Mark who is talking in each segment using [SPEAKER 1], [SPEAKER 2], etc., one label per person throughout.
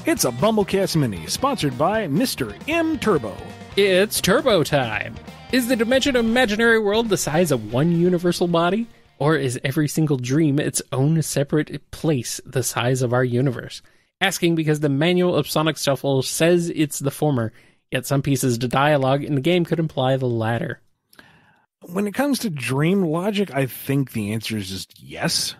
[SPEAKER 1] It's a Bumblecast Mini, sponsored by Mr. M Turbo.
[SPEAKER 2] It's turbo time! Is the Dimension Imaginary World the size of one universal body? Or is every single dream its own separate place the size of our universe? Asking because the manual of Sonic Shuffle says it's the former, yet some pieces of dialogue in the game could imply the latter.
[SPEAKER 1] When it comes to dream logic, I think the answer is just yes.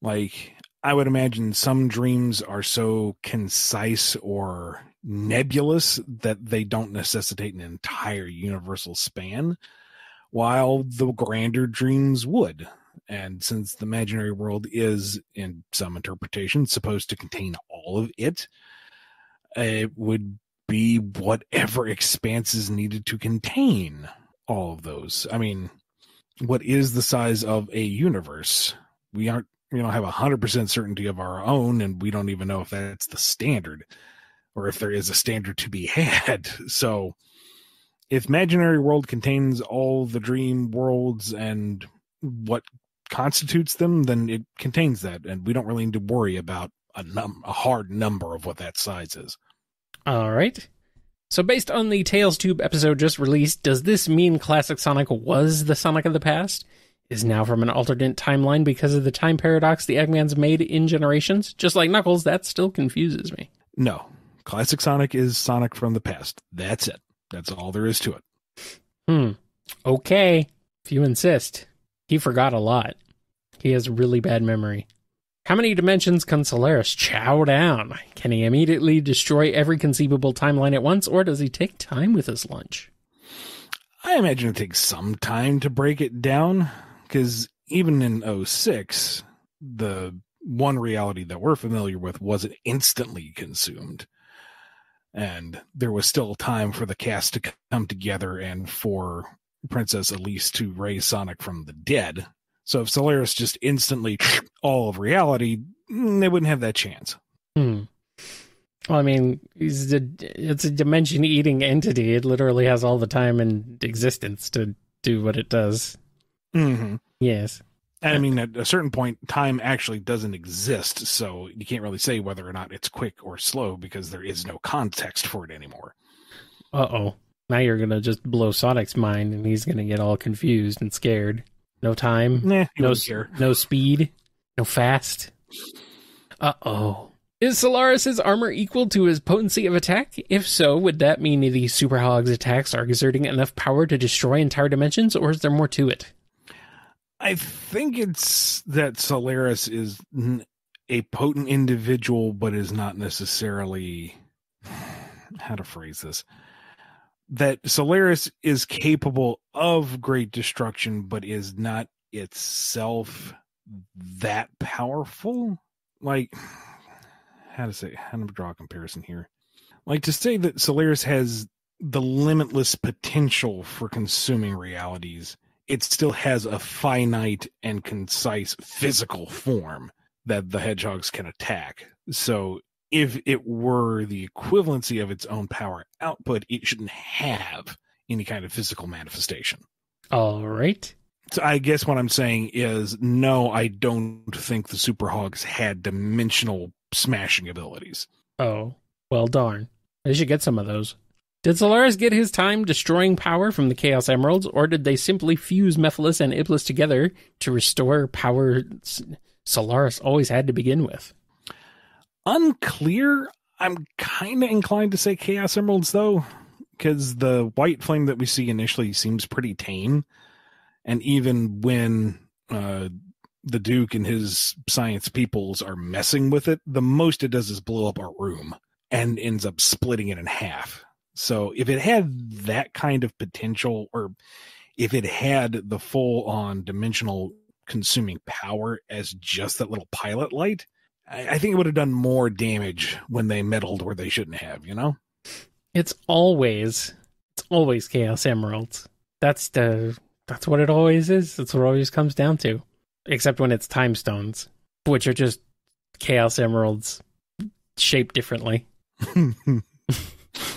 [SPEAKER 1] Like, I would imagine some dreams are so concise or nebulous that they don't necessitate an entire universal span, while the grander dreams would. And since the imaginary world is, in some interpretations, supposed to contain all of it, it would be whatever expanses needed to contain all of those. I mean, what is the size of a universe? We don't have 100% certainty of our own, and we don't even know if that's the standard or if there is a standard to be had. So if imaginary world contains all the dream worlds and what constitutes them, then it contains that, and we don't really need to worry about a hard number of what that size is.
[SPEAKER 2] All right. So based on the Tales Tube episode just released, does this mean Classic Sonic was the Sonic of the past? Is now from an alternate timeline because of the time paradox the Eggmans made in Generations? Just like Knuckles, that still confuses me.
[SPEAKER 1] No. Classic Sonic is Sonic from the past. That's it. That's all there is to
[SPEAKER 2] it. Okay. If you insist. He forgot a lot. He has really bad memory. How many dimensions can Solaris chow down? Can he immediately destroy every conceivable timeline at once, or does he take time with his lunch?
[SPEAKER 1] I imagine it takes some time to break it down. Because even in 06, the one reality that we're familiar with wasn't instantly consumed. And there was still time for the cast to come together and for Princess Elise to raise Sonic from the dead. So if Solaris just instantly all of reality, they wouldn't have that chance.
[SPEAKER 2] Well, I mean, it's a dimension-eating entity. It literally has all the time in existence to do what it does.
[SPEAKER 1] Mm-hmm.
[SPEAKER 2] Yes.
[SPEAKER 1] And I mean, at a certain point, time actually doesn't exist, so you can't really say whether or not it's quick or slow because there is no context for it anymore.
[SPEAKER 2] Uh-oh. Now you're going to just blow Sonic's mind, and he's going to get all confused and scared. No time, no speed, no fast. Uh-oh. Is Solaris' armor equal to his potency of attack? If so, would that mean the Super Hog's attacks are exerting enough power to destroy entire dimensions, or is there more to it?
[SPEAKER 1] I think it's that Solaris is a potent individual, but is not necessarily... How to phrase this? That Solaris is capable of great destruction, but is not itself that powerful? Like, how to draw a comparison here? Like, to say that Solaris has the limitless potential for consuming realities, it still has a finite and concise physical form that the hedgehogs can attack. So if it were the equivalency of its own power output, it shouldn't have any kind of physical manifestation.
[SPEAKER 2] All right.
[SPEAKER 1] So I guess what I'm saying is, no, I don't think the Super Hogs had dimensional smashing abilities.
[SPEAKER 2] Oh, well, darn. They should get some of those. Did Solaris get his time destroying power from the Chaos Emeralds, or did they simply fuse Mephiles and Iblis together to restore power Solaris always had to begin with?
[SPEAKER 1] Unclear. I'm kind of inclined to say Chaos Emeralds, though, because the white flame that we see initially seems pretty tame. And even when the Duke and his science peoples are messing with it, the most it does is blow up a room and ends up splitting it in half. So if it had that kind of potential, or if it had the full-on dimensional consuming power as just that little pilot light, I think it would have done more damage when they meddled where they shouldn't have, you know?
[SPEAKER 2] It's always Chaos Emeralds. That's what it always is. That's what it always comes down to. Except when it's Time Stones, which are just Chaos Emeralds shaped differently.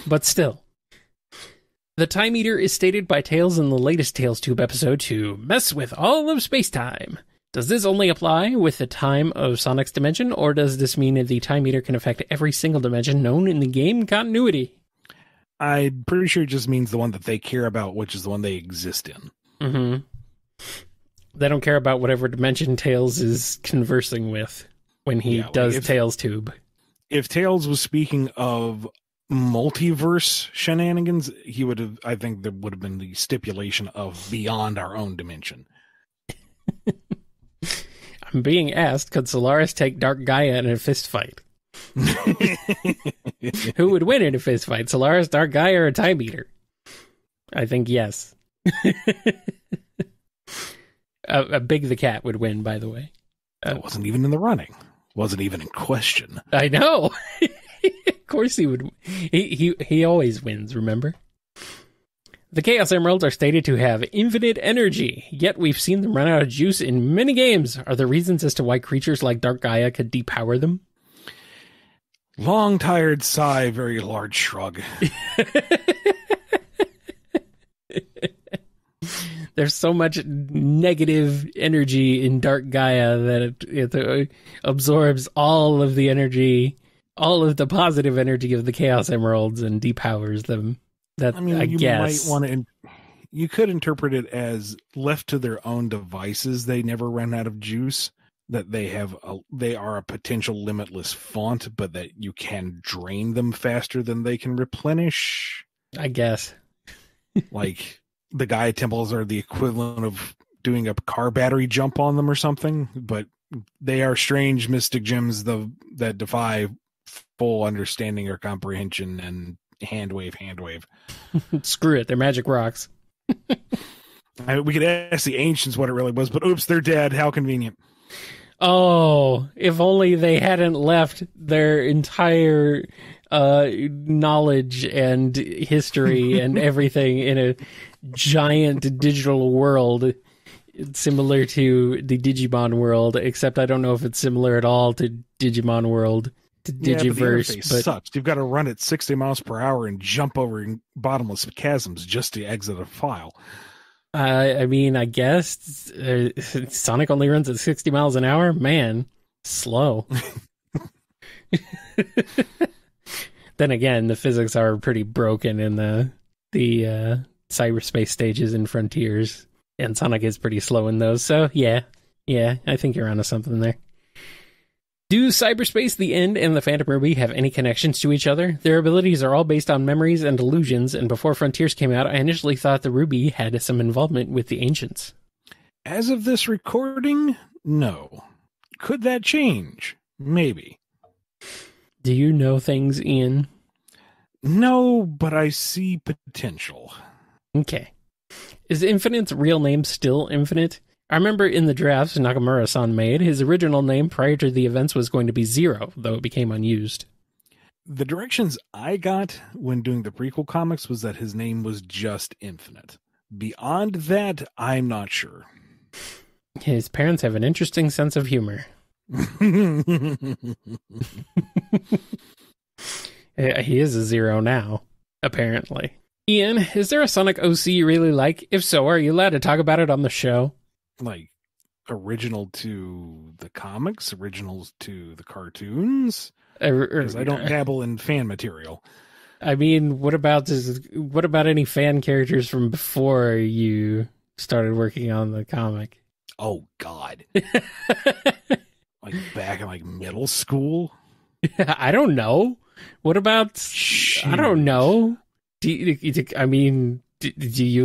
[SPEAKER 2] But still. The Time Eater is stated by Tails in the latest Tales Tube episode to mess with all of space-time. Does this only apply with the time of Sonic's dimension, or does this mean that the Time Eater can affect every single dimension known in the game continuity?
[SPEAKER 1] I'm pretty sure it just means the one that they care about, which is the one they exist in.
[SPEAKER 2] Mm-hmm. They don't care about whatever dimension Tails is conversing with when he does Tales Tube.
[SPEAKER 1] If Tails was speaking of multiverse shenanigans, I think there would have been the stipulation of beyond our own dimension.
[SPEAKER 2] I'm being asked, could Solaris take Dark Gaia in a fist fight? Who would win in a fist fight, Solaris, Dark Gaia, or Time Eater? I think yes. Big the Cat would win, by the way.
[SPEAKER 1] That wasn't even in the running. Wasn't even in question.
[SPEAKER 2] I know. Of course he would. He always wins, remember? The Chaos Emeralds are stated to have infinite energy, yet we've seen them run out of juice in many games. Are there reasons as to why creatures like Dark Gaia could depower them?
[SPEAKER 1] Long, tired sigh, very large shrug.
[SPEAKER 2] There's so much negative energy in Dark Gaia that it absorbs all of the energy, all of the positive energy of the Chaos Emeralds and depowers them. That, I mean, I guess.
[SPEAKER 1] Might want to. You could interpret it as left to their own devices, they never run out of juice. That they are a potential limitless font, but that you can drain them faster than they can replenish.
[SPEAKER 2] I guess.
[SPEAKER 1] Like the Gaia temples are the equivalent of doing a car battery jump on them or something, but they are strange mystic gems that defy full understanding or comprehension and hand wave.
[SPEAKER 2] Screw it, they're magic rocks.
[SPEAKER 1] We could ask the ancients what it really was, but oops, they're dead. How convenient.
[SPEAKER 2] Oh, if only they hadn't left their entire knowledge and history and everything in a giant digital world similar to the Digimon world, except I don't know if it's similar at all to Digimon world, to Digiverse.
[SPEAKER 1] But sucks. You've got to run at 60 miles per hour and jump over bottomless chasms just to exit a file.
[SPEAKER 2] I mean, I guess Sonic only runs at 60 miles an hour. Man, slow. Then again, the physics are pretty broken in the cyberspace stages and frontiers, and Sonic is pretty slow in those. So yeah, I think you're onto something there. Do Cyberspace, the End, and the Phantom Ruby have any connections to each other? Their abilities are all based on memories and illusions, and before Frontiers came out, I initially thought the Ruby had some involvement with the Ancients.
[SPEAKER 1] As of this recording, no. Could that change? Maybe.
[SPEAKER 2] Do you know things, Ian?
[SPEAKER 1] No, but I see potential.
[SPEAKER 2] Okay. Is Infinite's real name still Infinite? I remember in the drafts Nakamura-san made, his original name prior to the events was going to be Zero, though it became unused.
[SPEAKER 1] The directions I got when doing the prequel comics was that his name was just Infinite. Beyond that, I'm not sure.
[SPEAKER 2] His parents have an interesting sense of humor. He is a Zero now, apparently. Ian, is there a Sonic OC you really like? If so, are you allowed to talk about it on the show?
[SPEAKER 1] Like, original to the comics, originals to the cartoons? Because I don't dabble in fan material.
[SPEAKER 2] I mean, what about any fan characters from before you started working on the comic?
[SPEAKER 1] Oh, God. Like back in like middle school?
[SPEAKER 2] I don't know. What about... Shoot. I don't know. Do you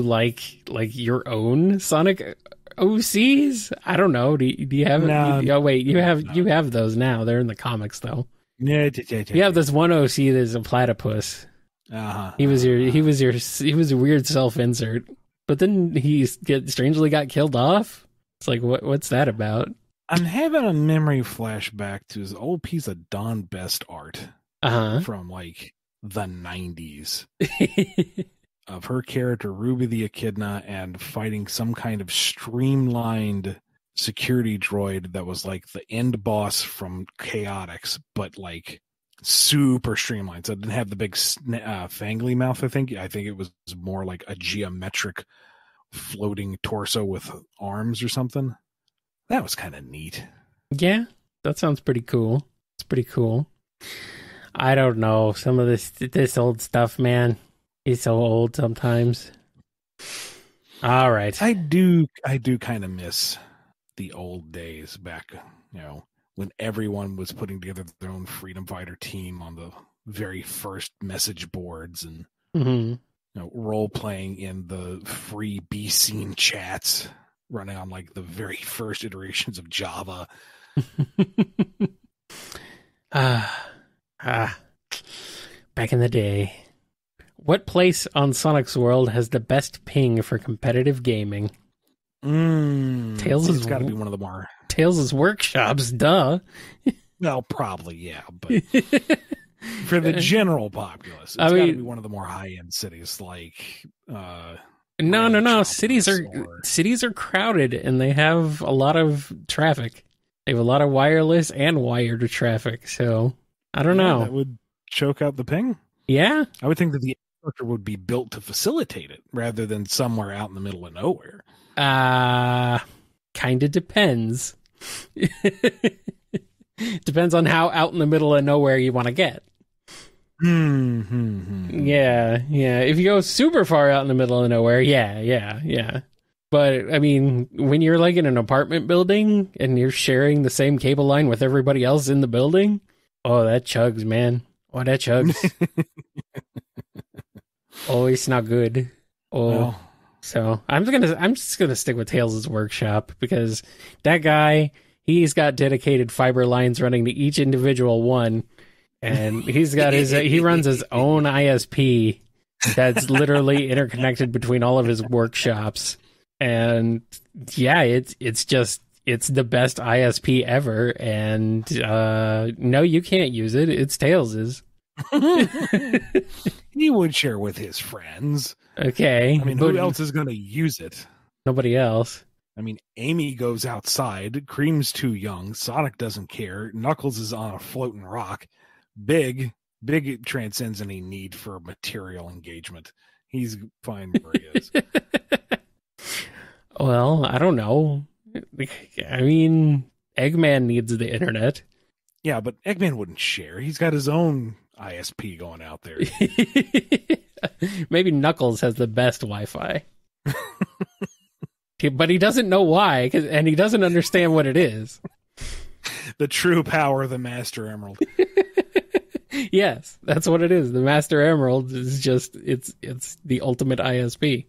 [SPEAKER 2] like your own Sonic OCs? I don't know. Do you have? No, wait, you have those now. They're in the comics though.
[SPEAKER 1] Yeah.
[SPEAKER 2] You have this one OC that's a platypus. He was a weird self-insert, but then he strangely got killed off. It's like what's that about?
[SPEAKER 1] I'm having a memory flashback to his old piece of Don Best art from like the 90s. Of her character, Ruby the Echidna, and fighting some kind of streamlined security droid that was like the end boss from Chaotix, but like super streamlined. So it didn't have the big fangly mouth. I think it was more like a geometric floating torso with arms or something. That was kind of neat.
[SPEAKER 2] Yeah, that sounds pretty cool. It's pretty cool. I don't know. Some of this old stuff, man. He's so old sometimes. All right.
[SPEAKER 1] I do kind of miss the old days back, when everyone was putting together their own freedom fighter team on the very first message boards and role playing in the free B scene chats running on like the very first iterations of Java.
[SPEAKER 2] Back in the day. What place on Sonic's World has the best ping for competitive gaming?
[SPEAKER 1] It's got to be one of the more...
[SPEAKER 2] Tails' workshops, duh.
[SPEAKER 1] Well, probably, yeah, but for the general populace, it's got to be one of the more high-end cities, like...
[SPEAKER 2] No. Cities are crowded, and they have a lot of traffic. They have a lot of wireless and wired traffic, so I don't know.
[SPEAKER 1] That would choke out the ping?
[SPEAKER 2] Yeah?
[SPEAKER 1] I would think that the infrastructure would be built to facilitate it, rather than somewhere out in the middle of nowhere.
[SPEAKER 2] Kind of depends. Depends on how out in the middle of nowhere you want to get. Yeah. If you go super far out in the middle of nowhere, yeah. But, I mean, when you're like in an apartment building and you're sharing the same cable line with everybody else in the building, oh, that chugs, man. Oh, that chugs. Oh, it's not good. Oh. Well. So I'm just gonna stick with Tails' workshop because that guy, he's got dedicated fiber lines running to each individual one, and he's got he runs his own ISP that's literally interconnected between all of his workshops. And yeah, it's the best ISP ever. And no, you can't use it. It's Tails's.
[SPEAKER 1] He would share with his friends.
[SPEAKER 2] Okay.
[SPEAKER 1] I mean, who else is going to use it?
[SPEAKER 2] Nobody else.
[SPEAKER 1] I mean, Amy goes outside. Cream's too young. Sonic doesn't care. Knuckles is on a floating rock. Big transcends any need for material engagement. He's fine where he is.
[SPEAKER 2] Well, I don't know. I mean, Eggman needs the internet.
[SPEAKER 1] Yeah, but Eggman wouldn't share. He's got his own ISP going out there.
[SPEAKER 2] Maybe Knuckles has the best Wi-Fi. But he doesn't know why, and he doesn't understand what it is.
[SPEAKER 1] The true power of the Master Emerald.
[SPEAKER 2] Yes, that's what it is. The Master Emerald is just it's the ultimate ISP.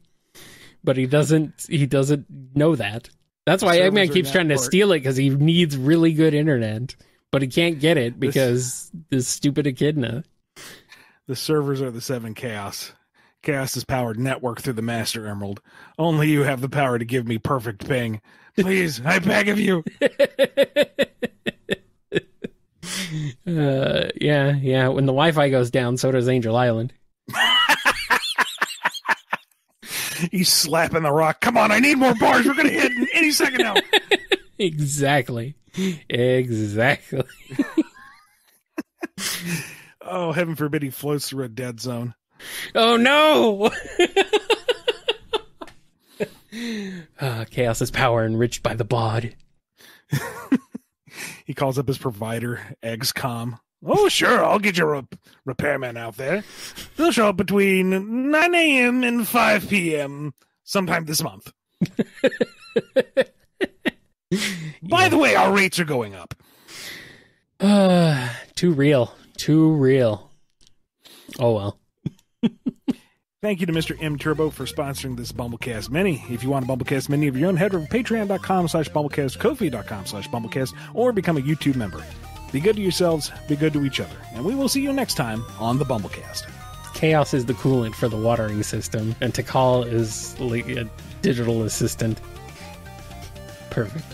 [SPEAKER 2] But he doesn't know that. That's why Eggman keeps trying to steal it, because he needs really good internet. But he can't get it because this stupid echidna.
[SPEAKER 1] The servers are the 7 Chaos. Chaos is powered network through the Master Emerald. Only you have the power to give me perfect ping. Please, I beg of you.
[SPEAKER 2] Yeah. When the Wi-Fi goes down, so does Angel Island.
[SPEAKER 1] He's slapping the rock. Come on, I need more bars. We're going to hit any second now.
[SPEAKER 2] Exactly.
[SPEAKER 1] Oh, heaven forbid he floats through a dead zone.
[SPEAKER 2] Oh, no! Chaos's power enriched by the bod.
[SPEAKER 1] He calls up his provider, XCOM. Oh, sure, I'll get your repairman out there. They'll show up between 9 a.m. and 5 p.m. sometime this month. By the way, our rates are going up.
[SPEAKER 2] Too real. Oh, well.
[SPEAKER 1] Thank you to Mr. M Turbo for sponsoring this Bumblecast Mini. If you want a Bumblecast Mini of your own, head over to patreon.com/Bumblecast, Ko-fi.com/Bumblecast, or become a YouTube member. Be good to yourselves, be good to each other, and we will see you next time on the Bumblecast.
[SPEAKER 2] Chaos is the coolant for the watering system, and Tikal is like a digital assistant. Perfect.